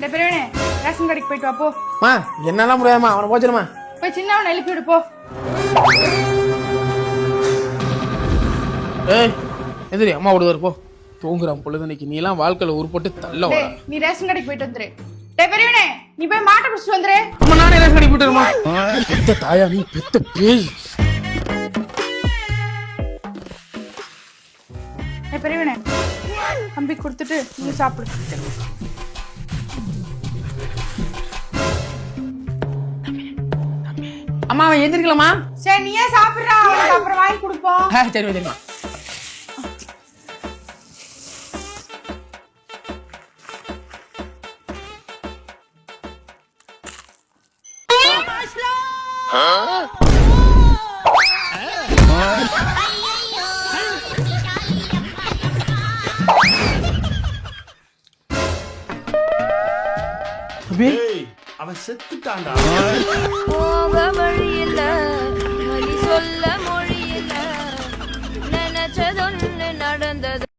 பெரியவனே ration கடைக்கு போயிட்டு வா போ. மா என்னெல்லாம் முடியாதுமா, அவனை போச்சிருமா. போய் சின்னவனை எழுப்பி விடு போ. ஏய் எதிரி அம்மா விடுவார் போ. தூங்குறான் பொழுதுனைக்கு. நீ எல்லாம் வாழ்க்கையில உருப்பட்டு தள்ள வர. நீ ரேஷன் கடைக்கு போயிட்டு வந்துரு. பெரியவனே நீ போய் மாட்டை பிடிச்சிட்டு வந்துரு. அம்மா நானே ரேஷன் கடைக்கு போயிட்டு வருமா. பெத்த தாயா நீ, பெத்த பேய். பெரியவனே கம்பி கொடுத்துட்டு நீ சாப்பிடு. அம்மா அவன் எந்திரிக்கலாமா? சரி நீ ஏன் சாப்பிடுறா, அவனுக்கு அப்புறம் வாங்கி கொடுப்போம். சரி சரிம்மா. அவன் செத்துட்டான்டா. போக வழியில்